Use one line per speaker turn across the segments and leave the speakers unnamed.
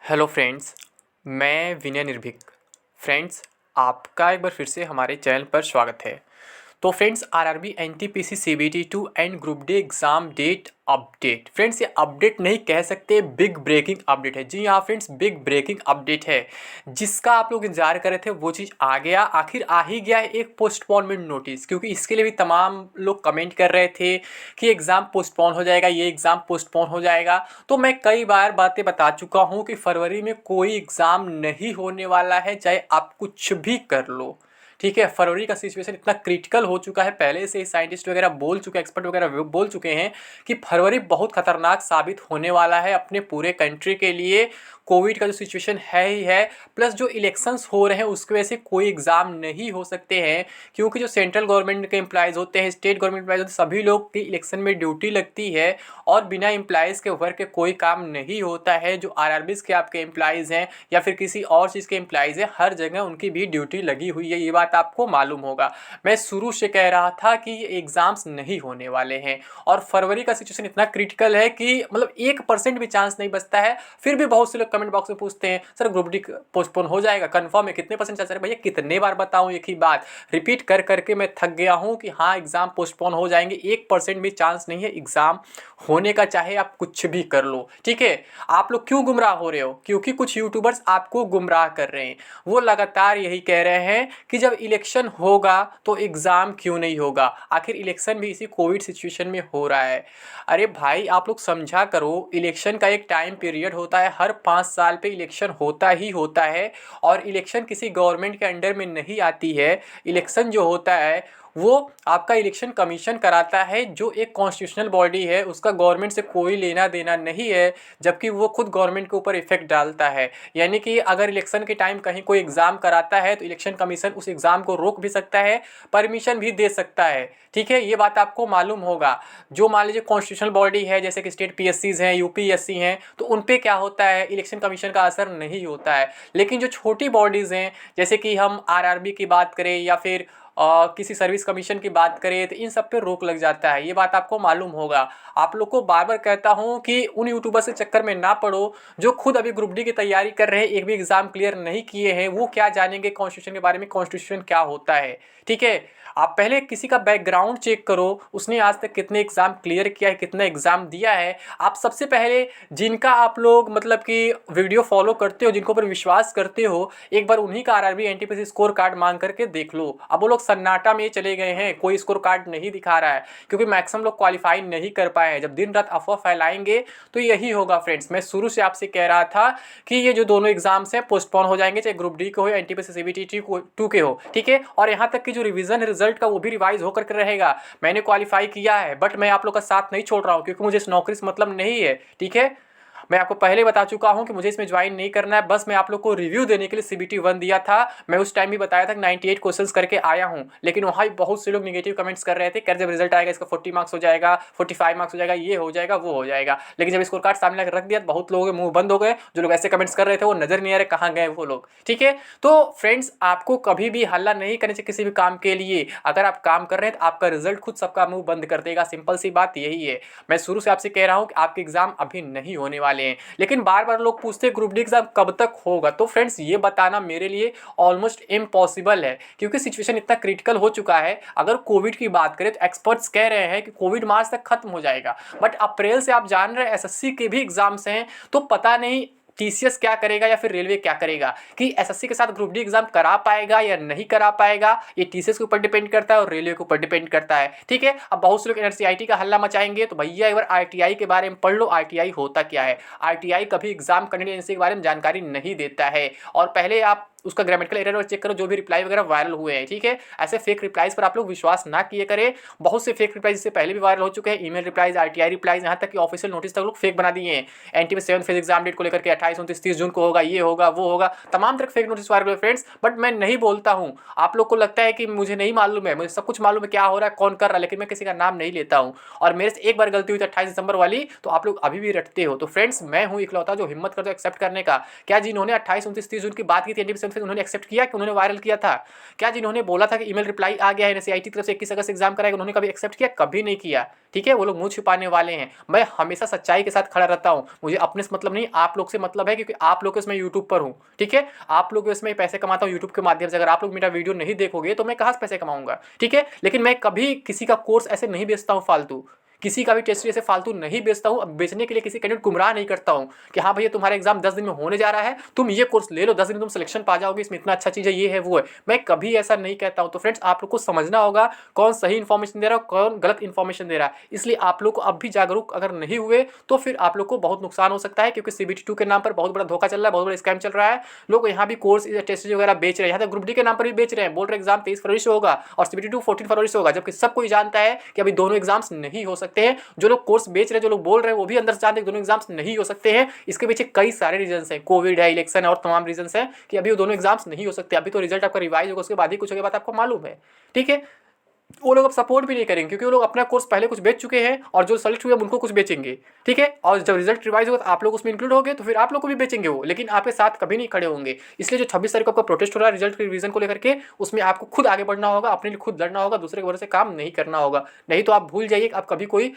Hello friends, मैं विनय निर्भीक। Friends, आपका एक बार फिर से हमारे चैनल पर स्वागत है। तो friends, RRB NTPC CBT 2 and group D exam date update. Friends, ये अपडेट नहीं कह सकते, बिग ब्रेकिंग अपडेट है। जी हाँ फ्रेंड्स, बिग ब्रेकिंग अपडेट है। जिसका आप लोग इंतजार कर रहे थे वो चीज़ आ गया, आखिर आ ही गया है एक पोस्टपोनमेंट नोटिस। क्योंकि इसके लिए भी तमाम लोग कमेंट कर रहे थे कि एग्ज़ाम पोस्टपोन हो जाएगा, ये एग्ज़ाम पोस्टपोन हो जाएगा। तो मैं कई बार बातें बता चुका हूँ कि फरवरी में कोई एग्ज़ाम नहीं होने वाला है, चाहे आप कुछ भी कर लो। ठीक है, फरवरी का सिचुएशन इतना क्रिटिकल हो चुका है, पहले से ही साइंटिस्ट वगैरह बोल चुके हैं, एक्सपर्ट वगैरह बोल चुके हैं कि फरवरी बहुत खतरनाक साबित होने वाला है अपने पूरे कंट्री के लिए। कोविड का जो सिचुएशन है ही है, प्लस जो इलेक्शंस हो रहे हैं उसकी वजह से कोई एग्ज़ाम नहीं हो सकते हैं। क्योंकि जो सेंट्रल गवर्नमेंट के एम्प्लॉयज़ होते हैं, स्टेट गवर्नमेंट एम्प्लॉयज़ होते हैं, सभी लोग की इलेक्शन में ड्यूटी लगती है और बिना एम्प्लॉयज़ के वर्क के कोई काम नहीं होता है। जो आरआरबीज़ के आपके एम्प्लॉयज़ हैं या फिर किसी और चीज़ के एम्प्लॉयज़ हैं, हर जगह उनकी भी ड्यूटी लगी हुई है, ये बात आपको मालूम होगा। मैं शुरू से कह रहा था कि ये एग्ज़ाम्स नहीं होने वाले हैं और फरवरी का सिचुएशन इतना क्रिटिकल है कि मतलब 1% भी चांस नहीं बचता है। फिर भी बहुत से लोग कमेंट बॉक्स में पूछते हैं, सर ग्रुप डी पोस्टपोन हो जाएगा, कंफर्म है, कितने परसेंट चांस है? भैया कितने बार बताऊं एक ही बात, रिपीट कर करके मैं थक गया हूं कि हाँ एग्ज़ाम पोस्टपोन हो जाएंगे। 1% भी चांस नहीं है एग्ज़ाम होने का, चाहे आप कुछ भी कर लो। ठीक है, आप लोग क्यों गुमराह हो रहे हो? क्योंकि कुछ यूट्यूबर्स आपको गुमराह कर रहे हैं। वो लगातार यही कह रहे हैं कि जब इलेक्शन होगा तो एग्ज़ाम क्यों नहीं होगा। आखिर इलेक्शन भी इसी कोविड सिचुएशन में हो रहा है। अरे भाई, आप लोग समझा करो, इलेक्शन का एक टाइम पीरियड होता है, हर 5 साल पे इलेक्शन होता ही होता है। और इलेक्शन किसी गवर्नमेंट के अंडर में नहीं आती है। इलेक्शन जो होता है वो आपका इलेक्शन कमीशन कराता है, जो एक कॉन्स्टिट्यूशनल बॉडी है, उसका गवर्नमेंट से कोई लेना देना नहीं है। जबकि वो खुद गवर्नमेंट के ऊपर इफेक्ट डालता है। यानी कि अगर इलेक्शन के टाइम कहीं कोई एग्ज़ाम कराता है तो इलेक्शन कमीशन उस एग्ज़ाम को रोक भी सकता है, परमिशन भी दे सकता है। ठीक है, ये बात आपको मालूम होगा। जो मान लीजिए कॉन्स्टिट्यूशनल बॉडी है, जैसे कि स्टेट पीएससीज हैं, यूपीएससी हैं, तो उन पे क्या होता है, इलेक्शन कमीशन का असर नहीं होता है। लेकिन जो छोटी बॉडीज़ हैं, जैसे कि हम आरआरबी की बात करें या फिर किसी सर्विस कमीशन की बात करें, तो इन सब पे रोक लग जाता है। ये बात आपको मालूम होगा। आप लोग को बार बार कहता हूँ कि उन यूट्यूबर्स के चक्कर में ना पड़ो जो खुद अभी ग्रुप डी की तैयारी कर रहे हैं, एक भी एग्जाम क्लियर नहीं किए हैं। वो क्या जानेंगे कॉन्स्टिट्यूशन के बारे में, कॉन्स्टिट्यूशन क्या होता है। ठीक है, आप पहले किसी का बैकग्राउंड चेक करो, उसने आज तक कितने एग्जाम क्लियर किया है, कितना एग्जाम दिया है। आप सबसे पहले जिनका आप लोग मतलब कि वीडियो फॉलो करते हो, जिनको पर विश्वास करते हो, एक बार उन्हीं का आरआरबी एनटीपीसी स्कोर कार्ड मांग करके देख लो। अब वो लोग सन्नाटा में चले गए हैं, कोई स्कोर कार्ड नहीं दिखा रहा है, क्योंकि मैक्सिमम लोग क्वालिफाई नहीं कर पाए हैं। जब दिन रात अफवाह फैलाएंगे तो यही होगा। फ्रेंड्स, मैं शुरू से आपसे कह रहा था कि ये जो दोनों एग्जाम्स हैं पोस्टपोन हो जाएंगे, चाहे ग्रुप डी के हो या एनटीपीसी सीबीटी 2 के हो। ठीक है, और यहाँ तक कि जो रिवीजन रिजल्ट का वो भी रिवाइज होकर के रहेगा। मैंने क्वालिफाई किया है, बट मैं आप लोग का साथ नहीं छोड़ रहा हूँ, क्योंकि मुझे इस नौकरी से मतलब नहीं है। ठीक है, मैं आपको पहले बता चुका हूं कि मुझे इसमें ज्वाइन नहीं करना है, बस मैं आप लोग को रिव्यू देने के लिए सीबीटी 1 दिया था। मैं उस टाइम भी बताया था कि 98 क्वेश्चंस करके आया हूं, लेकिन वहाँ भी बहुत से लोग निगेटिव कमेंट्स कर रहे थे, कर जब रिजल्ट आएगा इसका 40 मार्क्स हो जाएगा, 45 मार्क्स हो जाएगा, ये हो जाएगा, वो हो जाएगा। लेकिन जब स्कोर कार्ड सामने रख दिया तो बहुत लोगों के मुंह बंद हो गए। जो लोग ऐसे कमेंट्स कर रहे थे वो नजर नहीं आ रहे, कहाँ गए वो लोग। ठीक है, तो फ्रेंड्स, आपको कभी भी हल्ला नहीं करने चाहिए किसी भी काम के लिए। अगर आप काम कर रहे हैं तो आपका रिजल्ट खुद सबका मुंह बंद कर देगा, सिंपल सी बात यही है। मैं शुरू से आपसे कह रहा हूं कि आपके एग्जाम अभी नहीं होने वाले हैं। लेकिन बार बार लोग पूछते हैं ग्रुप डी एग्जाम कब तक होगा, तो फ्रेंड्स ये बताना मेरे लिए ऑलमोस्ट इम्पॉसिबल है, क्योंकि सिचुएशन इतना क्रिटिकल हो चुका है। अगर कोविड की बात करें तो एक्सपर्ट्स कह रहे हैं कि कोविड मार्च तक खत्म हो जाएगा, बट अप्रैल से आप जान रहे हैं एसएससी के भी एग्जाम्स हैं। तो पता नहीं टीसीएस क्या करेगा या फिर रेलवे क्या करेगा, कि एसएससी के साथ ग्रुप डी एग्जाम करा पाएगा या नहीं करा पाएगा। ये टीसीएस के ऊपर डिपेंड करता है और रेलवे के ऊपर डिपेंड करता है। ठीक है, अब बहुत से लोग एनसीईआरटी का हल्ला मचाएंगे, तो भैया एक बार आरटीआई के बारे में पढ़ लो, आरटीआई होता क्या है। आरटीआई कभी एग्जाम करने एजेंसी के बारे में जानकारी नहीं देता है। और पहले आप उसका ग्रामेटिकल एरर चेक करो, जो भी रिप्लाई वगैरह वायरल हुए हैं। ठीक है, ऐसे फेक रिप्लाईज पर आप लोग विश्वास ना किए करें। बहुत से फेक रिप्लाईज इससे पहले भी वायरल हो चुके हैं, ईमेल रिप्लाईज, आरटीआई रिप्लाईज, यहाँ तक कि ऑफिशियल नोटिस तक लोग फेक बना दिए हैं। एनटीपी 7 फेज एग्जाम डेट को लेकर के 28, 29, 30 जून को होगा, ये होगा, वो होगा, तमाम तरह फेक नोटिस वायरल हुए फ्रेंड्स। बट मैं नहीं बोलता हूँ, आप लोग को लगता है कि मुझे नहीं मालूम है, मुझे सब कुछ मालूम है क्या हो रहा है, कौन कर रहा है, लेकिन मैं किसी का नाम नहीं लेता हूँ। और मेरे से एक बार गलती हुई थी 28 दिसंबर वाली, तो आप लोग अभी भी रटते हो। तो फ्रेंड्स, मैं हूँ इकलौता जो हिम्मत करता है एक्सेप्ट करने का। क्या जिन्होंने 28, 29, 30 जून की बात की थी एनटीपी नोटिफिकेशन फिर उन्होंने एक्सेप्ट किया कि उन्होंने वायरल किया था? क्या जिन्होंने बोला था कि ईमेल रिप्लाई आ गया है एनसीईआरटी की तरफ से 21 अगस्त से एग्जाम कराएगा, उन्होंने कभी एक्सेप्ट किया? कभी नहीं किया। ठीक है, वो लोग मुंह छुपाने वाले हैं। मैं हमेशा सच्चाई के साथ खड़ा रहता हूँ, मुझे अपने से मतलब नहीं, आप लोग से मतलब है, क्योंकि आप लोग के इसमें यूट्यूब पर हूँ। ठीक है, आप लोग इसमें पैसे कमाता हूँ यूट्यूब के माध्यम से। अगर आप लोग मेरा वीडियो नहीं देखोगे तो मैं कहाँ से पैसे कमाऊंगा? ठीक है, लेकिन मैं कभी किसी का कोर्स ऐसे नहीं बेचता हूँ फालतू, किसी का भी टेस्ट ऐसे फालतू नहीं बेचता हूँ। अब बेचने के लिए किसी कैंडिडेट गुमराह नहीं करता हूँ कि हाँ भैया तुम्हारा एग्जाम 10 दिन में होने जा रहा है, तुम ये कोर्स ले लो, 10 दिन में तुम सिलेक्शन पा जाओगे, इसमें इतना अच्छा चीज़ है, ये है वो है। मैं कभी ऐसा नहीं कहता हूँ। तो फ्रेंड्स, आप लोग को समझना होगा कौन सही इन्फॉर्मेशन दे रहा है, कौन गलत इन्फॉर्मेशन दे रहा है। इसलिए आप लोग को अब भी जागरूक अगर नहीं हुए तो फिर आप लोग को बहुत नुकसान हो सकता है, क्योंकि CBT2 के नाम पर बहुत बड़ा धोखा चल रहा है, बहुत बड़ा स्कैम चल रहा है। लोग यहाँ भी कोर्स टेस्ट वगैरह बेच रहे हैं, यहाँ तक ग्रुप डी के नाम पर भी बेच रहे हैं, बोल रहे एग्जाम 23 फरवरी से होगा और CBT2 14 फरवरी से होगा, जबकि सब कोई जानता है कि अभी दोनों एग्जाम्स नहीं हो सकते हैं। जो लोग कोर्स बेच रहे हैं, जो लोग बोल रहे हैं, वो भी अंदर से जानते हैं दोनों एग्जाम्स नहीं हो सकते हैं। इसके पीछे कई सारे रीजंस हैं, कोविड है, इलेक्शन है और तमाम रीजंस हैं कि अभी वो दोनों एग्जाम्स नहीं हो सकते। अभी तो रिजल्ट आपका रिवाइज होगा, उसके बाद ही कुछ होगा, बात आपको मालूम है। ठीक है, वो लोग अब सपोर्ट भी नहीं करेंगे क्योंकि वो लोग अपना कोर्स पहले कुछ बेच चुके हैं और जो सेलेक्ट हुए उनको कुछ बेचेंगे। ठीक है, और जब रिजल्ट रिवाइज होगा तो आप लोग उसमें इंक्लूड होंगे, तो फिर आप लोग को भी बेचेंगे वो, लेकिन आपके साथ कभी नहीं खड़े होंगे। इसलिए जो 26 तारीख को आपका प्रोटेस्ट हो रहा है रिजल्ट के रिवीजन को लेकर के, उसमें आपको खुद आगे बढ़ना होगा, अपने लिए खुद लड़ना होगा, दूसरे के भरोसे काम नहीं करना होगा। नहीं तो आप भूल जाइए कि आप कभी कोई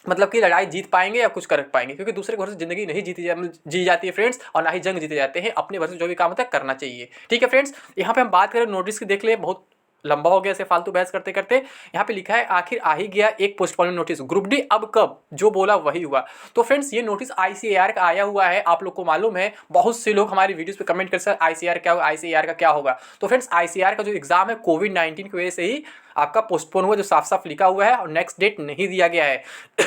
मतलब कि लड़ाई जीत पाएंगे या कुछ कर पाएंगे, क्योंकि दूसरे के भरोसे जिंदगी नहीं जी जाती है फ्रेंड्स, और ना ही जंग जीते जाते हैं। अपने भरोसे जो भी काम होता है करना चाहिए। ठीक है फ्रेंड्स, यहाँ पे हम बात करें नोटिस की, देख ले बहुत लंबा हो गया ऐसे फालतू बहस करते करते। यहाँ पे लिखा है आखिर आ ही गया एक पोस्टपोनमेंट नोटिस, ग्रुप डी अब कब, जो बोला वही हुआ। तो फ्रेंड्स, ये नोटिस ICAR का आया हुआ है, आप लोग को मालूम है। बहुत से लोग हमारी वीडियोस पे कमेंट कर सर ICAR क्या होगा, ICAR का क्या होगा। तो फ्रेंड्स, ICAR का जो एग्जाम है कोविड-19 की वजह से ही आपका पोस्टपोन हुआ, जो साफ साफ लिखा हुआ है, और नेक्स्ट डेट नहीं दिया गया है।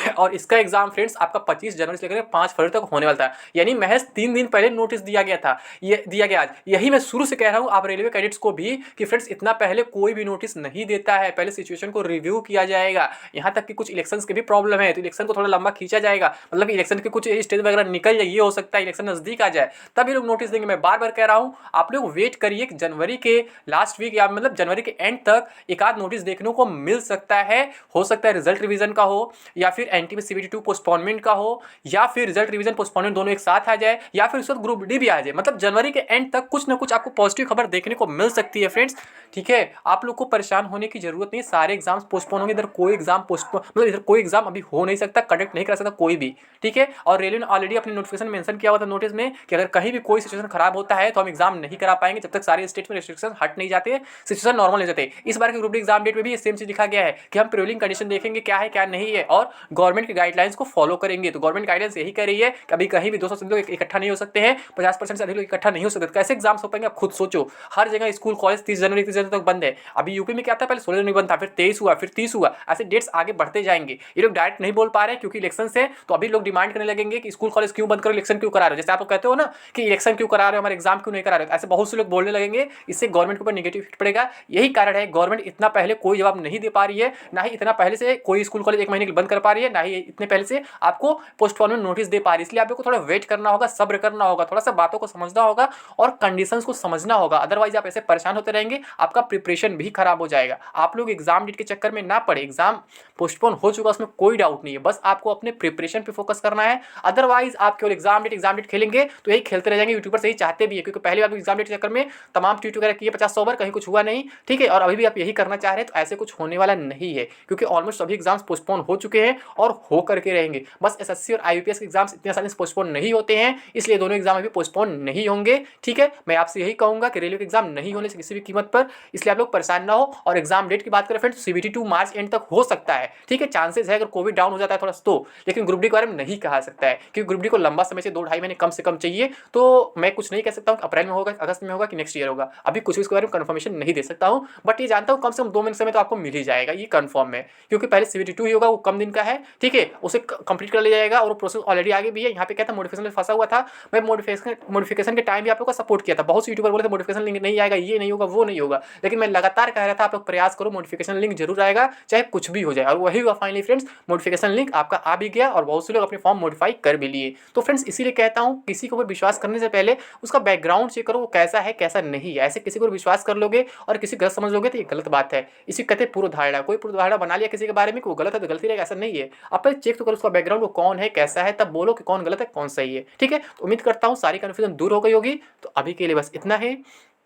और इसका एग्जाम फ्रेंड्स आपका 25 जनवरी से लेकर 5 फरवरी तक होने वाला था, यानी महज 3 दिन पहले नोटिस दिया गया था, ये दिया गया आज। यही मैं शुरू से कह रहा हूँ आप रेलवे कैडेट्स को भी कि फ्रेंड्स इतना पहले कोई भी नोटिस नहीं देता है, पहले सिचुएशन को रिव्यू किया जाएगा। यहाँ तक कि कुछ इलेक्शंस के भी प्रॉब्लम है, तो इलेक्शन को थोड़ा लंबा खींचा जाएगा, मतलब इलेक्शन के कुछ स्टेज वगैरह निकल जाए, ये हो सकता है इलेक्शन नजदीक आ जाए तब ये लोग नोटिस देंगे। मैं बार बार कह रहा हूँ आप लोग वेट करिए, जनवरी के लास्ट वीक या मतलब जनवरी के एंड तक एक आध नोटिस देखने को मिल सकता है। हो सकता है रिजल्ट रिवीजन का हो, या फिर एनटीपी CBT2 पोस्टपोनमेंट का हो, या फिर रिजल्ट रिवीजन पोस्टपोनमेंट दोनों एक साथ आ जाए, या फिर उसके बाद ग्रुप डी भी आ जाए। मतलब जनवरी के एंड तक कुछ ना कुछ आपको पॉजिटिव खबर देखने को मिल सकती है फ्रेंड्स। ठीक है, आप लोग को परेशान होने की जरूरत नहीं, सारे एग्जाम्स पोस्टपोन होंगे। इधर कोई एग्जाम पोस्टपोन मतलब इधर कोई एग्जाम अभी हो नहीं सकता, कंडक्ट नहीं कर सकता कोई भी। ठीक है, और रेलवे ने ऑलरेडी अपने नोटिफिकेशन मेंशन किया हुआ था नोटिस में कि अगर कहीं भी कोई सिचुएशन खराब होता है तो हम एग्जाम नहीं करा पाएंगे जब तक सारे स्टेट में रिस्ट्रिक्शन हट नहीं जाते, सिचुएशन नॉर्मल हो जाते हैं। इस बार के ग्रुप डी एग्जाम डेट में भी सेम चीज लिखा गया है कि हम प्रीलिमिनरी कंडीशन देखेंगे क्या है क्या नहीं है, और गवर्नमेंट की गाइडलाइंस को फॉलो करेंगे। तो गवर्नमेंट गाइडलाइंस यही कह रही है कि अभी कहीं भी 200 से लोग इकट्ठा नहीं हो सकते हैं, 50% से अधिक लोग इकट्ठा नहीं हो सकते। कैसे एग्जाम्स हो पाएंगे आप खुद सोचो। हर जगह स्कूल कॉलेज 30 जनवरी तक बंद है। अभी यूपी में क्या था, पहले 16 जनवरी बंद था, फिर 23 हुआ, फिर 30 हुआ, ऐसे डेट्स आगे बढ़ते जाएंगे। ये लोग डायरेक्ट नहीं बोल पा रहे क्योंकि इलेक्शन से, तो अभी लोग डिमांड करने लगेंगे कि स्कूल कॉलेज क्यों बंद करो, इलेक्शन क्यों करा रहे हो। जैसे आप कहते हो ना कि इलेक्शन क्यों करा रहे हो, हमारे एग्जाम क्यों नहीं करा रहे हो, ऐसे बहुत से लोग बोलने लगेंगे। इससे गवर्नमेंट के ऊपर नेगेटिव इफेक्ट पड़ेगा। यही कारण है गवर्नमेंट इतना पहले कोई जवाब नहीं दे पा रही है, ना ही इतना पहले से कोई स्कूल कॉलेज 1 महीने के लिए बंद कर पा रही है, ना ही इतने पहले से आपको पोस्टपोनमेंट नोटिस दे पा रही है। इसलिए आपको थोड़ा वेट करना होगा, सब्र करना होगा, थोड़ा सा बातों को समझना होगा और कंडीशंस को समझना होगा। अदरवाइज आप ऐसे परेशान होते रहेंगे, आपका प्रिपरेशन भी खराब हो जाएगा। आप लोग एग्जाम डेट के चक्कर में ना पड़े, एग्जाम पोस्टपोन हो चुका उसमें कोई डाउट नहीं है, बस आपको अपने प्रिपरेशन पे फोकस करना है। अदरवाइज आप केवल एग्जाम डेट खेलेंगे तो यही खेलते रह जाएंगे। यूट्यूबर यही चाहते भी है, क्योंकि पहले बार एग्जाम डेट के चक्कर में तमाम ट्वीट वगैरह किए 50-100 बार, कहीं कुछ हुआ नहीं। ठीक है, और अभी भी आप यही करना चाह रहे हैं, तो ऐसे कुछ होने वाला नहीं है, क्योंकि ऑलमोस्ट सभी एग्जाम्स पोस्टपोन हो चुके हैं और हो करके रहेंगे। बस SSC और IBPS के एग्जाम्स इतने आसानी से पोस्टपोन नहीं होते हैं, इसलिए दोनों एग्जाम अभी पोस्टपोन नहीं होंगे। ठीक है, मैं आपसे यही कहूंगा कि रेलवे के एग्जाम नहीं होने से किसी भी कीमत पर, इसलिए आप लोग परेशान ना हो। और एग्जाम डेट की बात करें फ्रेंड्स, CBT2 मार्च एंड तक हो सकता है। ठीक है, चांसेस है अगर कोविड डाउन हो जाता है थोड़ा तो, लेकिन ग्रुप डी के बारे में नहीं कहा सकता है, क्योंकि ग्रुप डी को लंबा समय से 2-2.5 महीने कम से कम चाहिए। तो मैं कुछ नहीं कह सकता हूँ कि अप्रैल में होगा, अगस्त में होगा कि नेक्स्ट ईयर होगा, अभी कुछ भी इसके बारे में कंफर्मेशन नहीं दे सकता हूँ। बट ये जानता हूँ कम से कम 2 महीने समय तो आपको मिल ही जाएगा, ये कंफर्म है, क्योंकि पहले CBT2 ही होगा, वो कम दिन का है। ठीक है, उसे कंप्लीट कर लिया जाएगा और प्रोसेस ऑलरेडी आगे भी है। यहाँ पे क्या था, मॉडिफिकेशन में फंसा हुआ था। मैं मॉडिफिकेशन के टाइम भी आप लोग का सपोर्ट किया था। बहुत से यूट्यूबर बोले थे मॉडिफिकेशन लिंक नहीं आएगा, ये नहीं होगा, वो नहीं होगा, लेकिन मैं लगातार कह रहा था आप लोग प्रयास करो, मॉडिफिकेशन लिंक जरूर आएगा, चाहे कुछ भी हो जाए। और वही हुआ फाइनली फ्रेंड्स, मॉडिफिकेशन लिंक आपका आ भी गया और बहुत से लोग अपने फॉर्म मॉडिफाई कर भी लिए। तो फ्रेंड्स, इसीलिए कहता हूँ किसी के ऊपर विश्वास करने से पहले उसका बैकग्राउंड चेक करो, वो कैसा है कैसा नहीं है। ऐसे किसी को विश्वास कर लोगे और किसी गलत समझ लोगे तो ये गलत बात है। इसी कहते हैं पूर्व धारणा। कोई पूर्व धारणा बना लिया किसी के बारे में कि वो गलत है तो गलती रहेगा, ऐसा नहीं है। आप पहले चेक तो करो उसका बैकग्राउंड, वो कौन है, कैसा है, तब बोलो कि कौन गलत है कौन सही है। ठीक है, तो उम्मीद करता हूँ सारी कन्फ्यूजन दूर हो गई होगी। तो अभी के लिए बस इतना ही।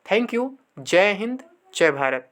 Thank you. जय हिंद, जय भारत।